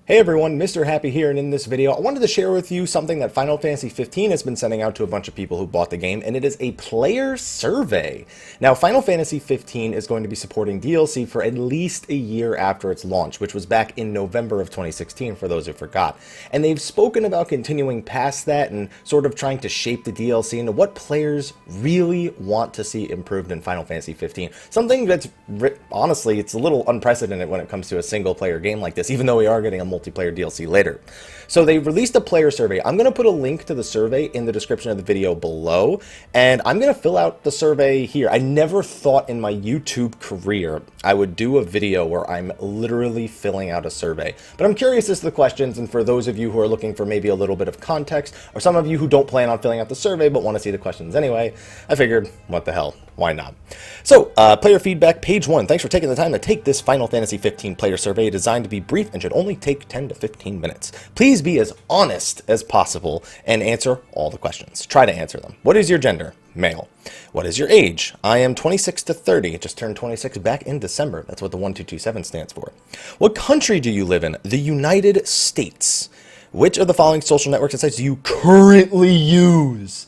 Hey everyone, Mr. Happy here, and in this video I wanted to share with you something that Final Fantasy 15 has been sending out to a bunch of people who bought the game, and it is a player survey. Now, Final Fantasy 15 is going to be supporting DLC for at least a year after its launch, which was back in November of 2016 for those who forgot. And they've spoken about continuing past that and sort of trying to shape the DLC into what players really want to see improved in Final Fantasy 15. Something that's, honestly, it's a little unprecedented when it comes to a single player game like this, even though we are getting a multiplayer DLC later. So they released a player survey. I'm going to put a link to the survey in the description of the video below, and I'm going to fill out the survey here. I never thought in my YouTube career I would do a video where I'm literally filling out a survey, but I'm curious as to the questions, and for those of you who are looking for maybe a little bit of context, or some of you who don't plan on filling out the survey but want to see the questions anyway, I figured, what the hell, why not? So, player feedback, page 1. Thanks for taking the time to take this Final Fantasy 15 player survey designed to be brief and should only take 10 to 15 minutes. Please be as honest as possible and answer all the questions. Try to answer them. What is your gender? Male. What is your age? I am 26 to 30. Just turned 26 back in December. That's what the 1227 stands for. What country do you live in? The United States. Which of the following social networks and sites do you currently use?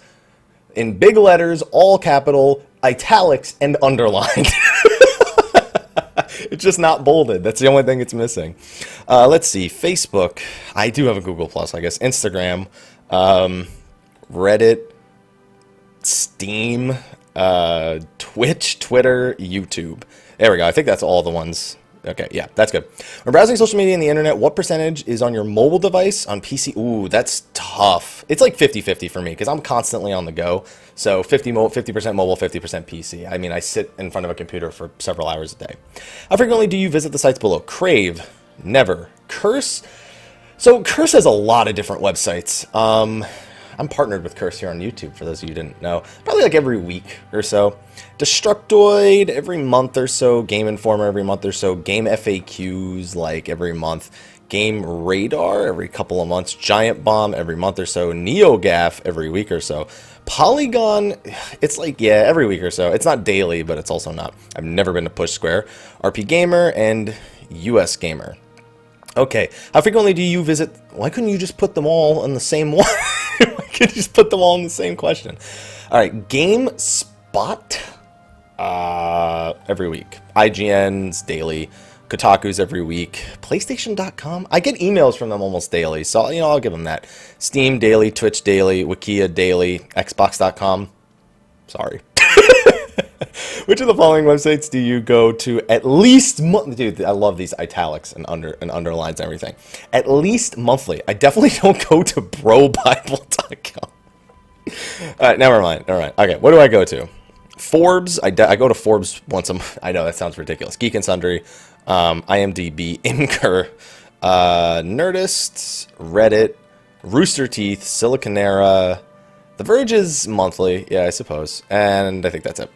In big letters, all capital, italics, and underlined. It's just not bolded. That's the only thing it's missing. Let's see. Facebook. I do have a Google Plus, I guess. Instagram. Reddit. Steam. Twitch. Twitter. YouTube. There we go. I think that's all the ones. Okay, yeah, that's good. When browsing social media and the internet, what percentage is on your mobile device? On PC? Ooh, that's tough. It's like 50-50 for me because I'm constantly on the go. So 50% mobile, 50% PC. I mean, I sit in front of a computer for several hours a day. How frequently do you visit the sites below? Crave, never. Curse? So Curse has a lot of different websites. I'm partnered with Curse here on YouTube, for those of you who didn't know. Probably like every week or so. Destructoid every month or so. Game Informer every month or so. Game FAQs like every month. Game Radar every couple of months. Giant Bomb every month or so. NeoGAF every week or so. Polygon, it's like, yeah, every week or so. It's not daily, but it's also not. I've never been to Push Square. RP Gamer and US Gamer. Okay, how frequently do you visit? Why couldn't you just put them all in the same one? Why couldn't you just put them all in the same question? All right, GameSpot every week. IGN's daily. Kotaku's every week. PlayStation.com. I get emails from them almost daily, so I'll give them that. Steam daily, Twitch daily, Wikia daily, Xbox.com. Sorry. Which of the following websites do you go to at least Dude, I love these italics and underlines and everything. At least monthly. I definitely don't go to brobible.com. Alright, never mind. Alright, okay, what do I go to? Forbes. I go to Forbes once a month. I know, that sounds ridiculous. Geek and Sundry, IMDb, Imgur, Nerdist, Reddit, Rooster Teeth, Siliconera. The Verge is monthly, yeah, I suppose. And I think that's it.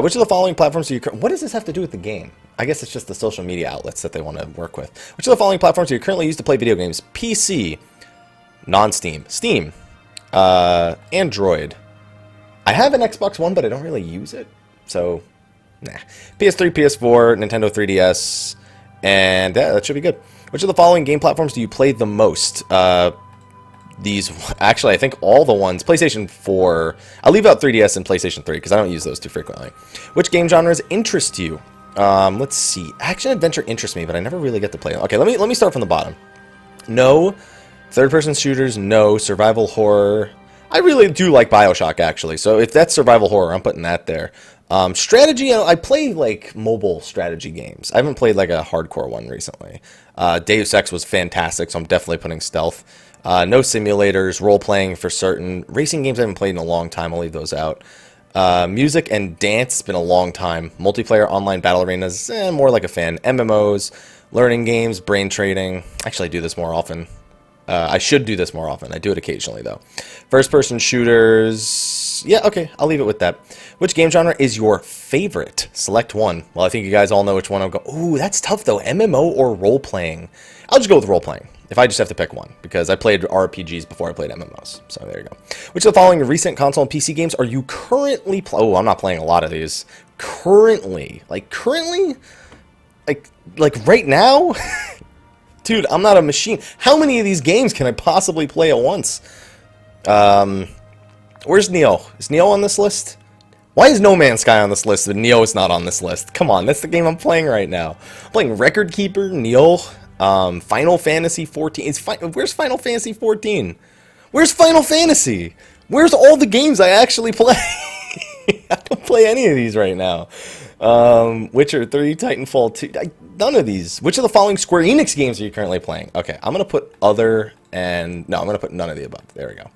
Which of the following platforms do you... What does this have to do with the game? I guess it's just the social media outlets that they want to work with. Which of the following platforms do you currently use to play video games? PC, non-Steam, Steam, Android. I have an Xbox One, but I don't really use it. So, nah. PS3, PS4, Nintendo 3DS, and yeah, that should be good. Which of the following game platforms do you play the most? Actually, I think all the ones, PlayStation 4, I'll leave out 3DS and PlayStation 3 because I don't use those too frequently. Which game genres interest you? Let's see. Action adventure interests me, but I never really get to play them. Okay, let me start from the bottom. No. Third-person shooters, no. Survival horror. I really do like BioShock, actually, so if that's survival horror, I'm putting that there. Strategy, I play, like, mobile strategy games. I haven't played, like, a hardcore one recently. Deus Ex was fantastic, so I'm definitely putting stealth. No simulators, role-playing for certain. Racing games I haven't played in a long time, I'll leave those out. Music and dance, it's been a long time. Multiplayer online battle arenas, more like a fan. MMOs, learning games, brain trading. Actually, I do this more often. I should do this more often. I do it occasionally, though. First-person shooters. Yeah, okay, I'll leave it with that. Which game genre is your favorite? Select one. Well, I think you guys all know which one I'll go. Ooh, that's tough, though. MMO or role-playing? I'll just go with role-playing, if I just have to pick one, because I played RPGs before I played MMOs. So there you go. Which of the following recent console and PC games are you currently Oh, I'm not playing a lot of these. Currently? Like right now? Dude, I'm not a machine. How many of these games can I possibly play at once? Where's Neo? Is Neo on this list? Why is No Man's Sky on this list and Neo is not on this list? Come on, that's the game I'm playing right now. I'm playing Record Keeper, Neo, Final Fantasy 14. Where's Final Fantasy 14? Where's Final Fantasy? Where's all the games I actually play? I don't play any of these right now. Witcher 3, Titanfall 2, none of these. Which of the following Square Enix games are you currently playing? Okay, I'm going to put other and... No, I'm going to put none of the above. There we go.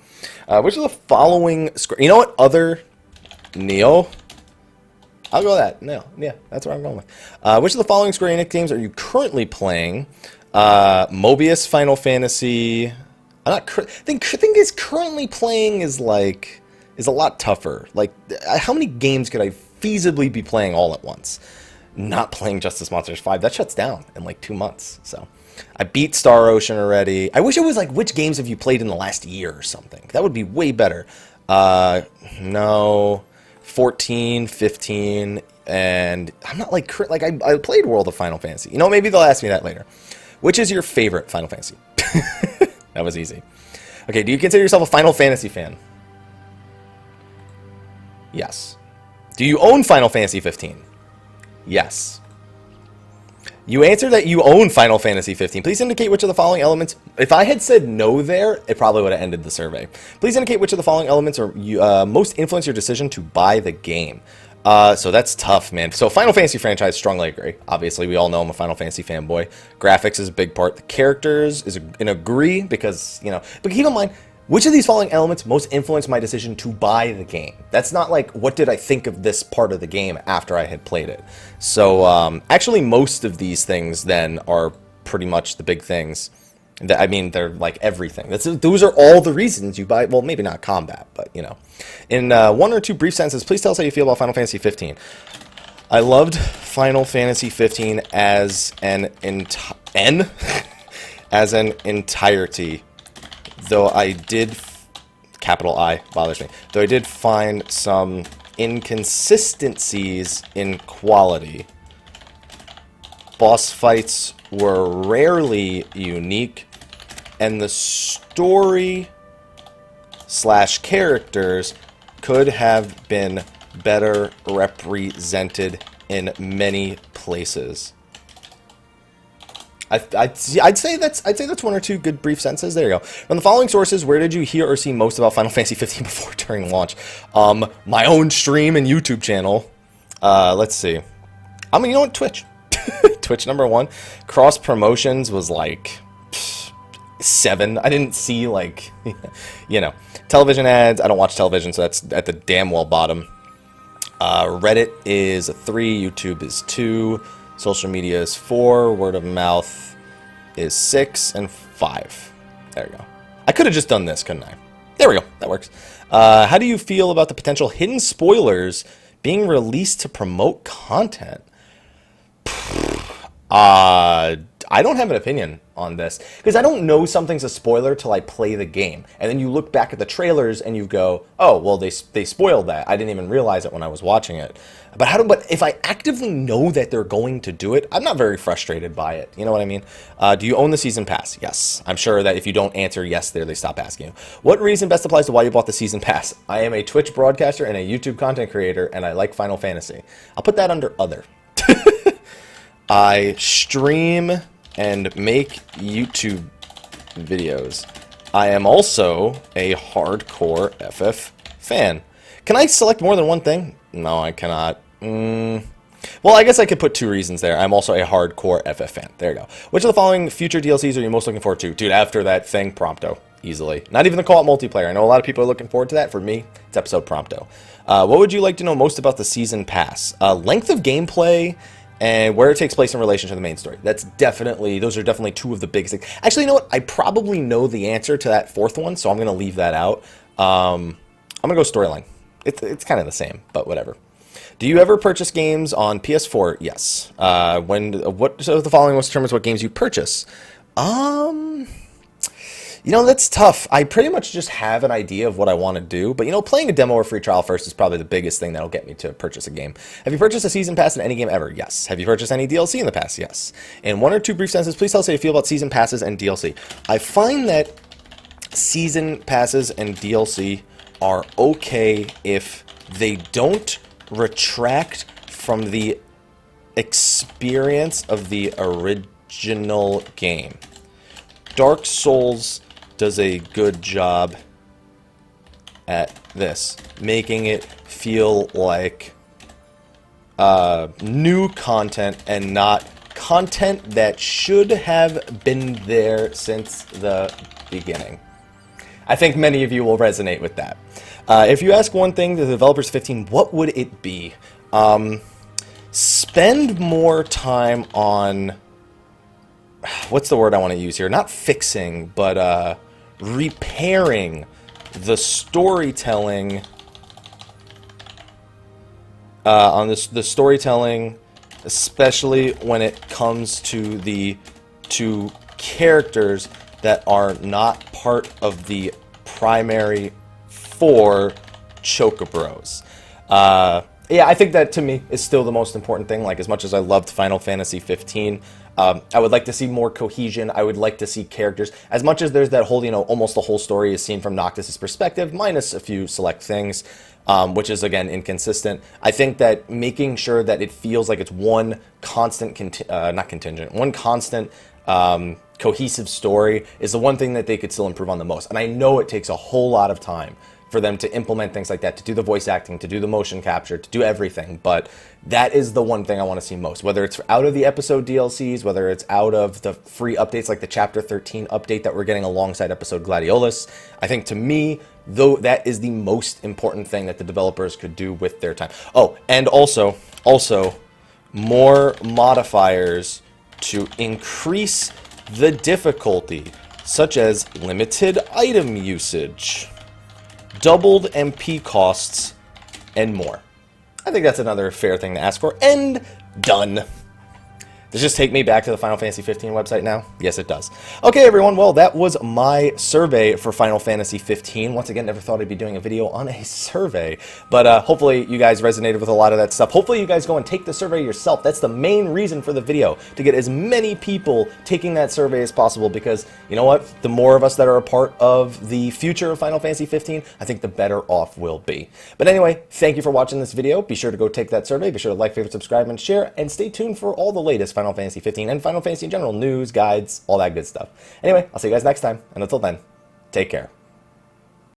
Which of the following... You know what? Other... Neo? I'll go with that. No, yeah, that's what I'm going with. Which of the following Square Enix games are you currently playing? Mobius, Final Fantasy... I'm not... I think is currently playing is like... is a lot tougher. Like, how many games could I feasibly be playing all at once? Not playing Justice Monsters 5. That shuts down in like 2 months. So, I beat Star Ocean already. I wish it was like, which games have you played in the last year or something? That would be way better. No... 14, 15, and I'm not like I played World of Final Fantasy. You know, maybe they'll ask me that later. Which is your favorite Final Fantasy? That was easy. Okay, do you consider yourself a Final Fantasy fan? Yes. Do you own Final Fantasy 15? Yes. You answered that you own Final Fantasy 15. Please indicate which of the following elements... If I had said no there, it probably would have ended the survey. Please indicate which of the following elements are most influence your decision to buy the game. So that's tough, man. So Final Fantasy franchise, strongly agree. Obviously, we all know I'm a Final Fantasy fanboy. Graphics is a big part. The characters is an agree because, you know... But keep in mind... Which of these following elements most influenced my decision to buy the game? That's not like, what did I think of this part of the game after I had played it? So, actually, most of these things, then, are pretty much the big things. I mean, they're like everything. Those are all the reasons you buy... Well, maybe not combat, but, you know. In 1 or 2 brief sentences, please tell us how you feel about Final Fantasy 15. I loved Final Fantasy 15 as an as an entirety. Though I did, capital I bothers me, though I did find some inconsistencies in quality. Boss fights were rarely unique, and the story / characters could have been better represented in many places. I'd say that's 1 or 2 good brief sentences. There you go. From the following sources, where did you hear or see most about Final Fantasy 15 before during launch? My own stream and YouTube channel. Let's see. You know what? Twitch. Twitch number 1. Cross promotions was like 7. I didn't see like, you know, television ads. I don't watch television, so that's at the damn well bottom. Reddit is a 3. YouTube is 2. Social media is 4, word of mouth is 6, and 5. There we go. I could have just done this, couldn't I? There we go. That works. How do you feel about the potential hidden spoilers being released to promote content? I don't have an opinion on this, because I don't know something's a spoiler till I play the game. And then you look back at the trailers and you go, oh, well, they spoiled that. I didn't even realize it when I was watching it. But if I actively know that they're going to do it, I'm not very frustrated by it. You know what I mean? Do you own the season pass? Yes. I'm sure that if you don't answer yes there, they stop asking you. What reason best applies to why you bought the season pass? I am a Twitch broadcaster and a YouTube content creator, and I like Final Fantasy. I'll put that under other. I stream and make YouTube videos. I am also a hardcore FF fan. Can I select more than one thing? No, I cannot. Well, I guess I could put 2 reasons there. I'm also a hardcore FF fan. There you go. Which of the following future DLCs are you most looking forward to? Dude, after that thing, Prompto. Easily. Not even the co-op multiplayer. I know a lot of people are looking forward to that. For me, it's episode Prompto. What would you like to know most about the season pass? Length of gameplay and where it takes place in relation to the main story. Those are definitely 2 of the biggest things. Actually, you know what? I probably know the answer to that 4th one, so I'm going to leave that out. I'm going to go storyline. It's kind of the same, but whatever. Do you ever purchase games on PS4? Yes. What of the following most determines what games you purchase? You know, that's tough. I pretty much just have an idea of what I want to do, but you know, playing a demo or free trial first is probably the biggest thing that'll get me to purchase a game. Have you purchased a season pass in any game ever? Yes. Have you purchased any DLC in the past? Yes. In one or two brief sentences, please tell us how you feel about season passes and DLC. I find that season passes and DLC are okay if they don't retract from the experience of the original game. Dark Souls does a good job at this, making it feel like new content and not content that should have been there since the beginning. I think many of you will resonate with that. If you ask one thing to the developers 15, what would it be? Spend more time on, what's the word I want to use here? Not fixing, but repairing the storytelling the storytelling, especially when it comes to the two characters that are not part of the primary four Chocobros. Yeah, I think that to me is still the most important thing. Like, as much as I loved Final Fantasy 15, I would like to see more cohesion. I would like to see characters. As much as there's that whole, you know, almost the whole story is seen from Noctis' perspective, minus a few select things, which is, again, inconsistent. I think that making sure that it feels like it's one constant, one constant cohesive story is the one thing that they could still improve on the most. And I know it takes a whole lot of time for them to implement things like that, to do the voice acting, to do the motion capture, to do everything. But that is the one thing I want to see most. Whether it's out of the episode DLCs, whether it's out of the free updates like the Chapter 13 update that we're getting alongside episode Gladiolus, I think to me, though, that is the most important thing that the developers could do with their time. Oh, and also, more modifiers to increase the difficulty, such as limited item usage, doubled MP costs, and more. I think that's another fair thing to ask for. And done. Does this take me back to the Final Fantasy 15 website now? Yes, it does. Okay, everyone. Well, that was my survey for Final Fantasy 15. Once again, never thought I'd be doing a video on a survey. But hopefully you guys resonated with a lot of that stuff. Hopefully you guys go and take the survey yourself. That's the main reason for the video, to get as many people taking that survey as possible. Because, you know what? The more of us that are a part of the future of Final Fantasy 15, I think the better off we'll be. But anyway, thank you for watching this video. Be sure to go take that survey. Be sure to like, favorite, subscribe, and share. And stay tuned for all the latest Final Fantasy 15 and Final Fantasy in general news, guides, all that good stuff. Anyway, I'll see you guys next time, and until then, take care.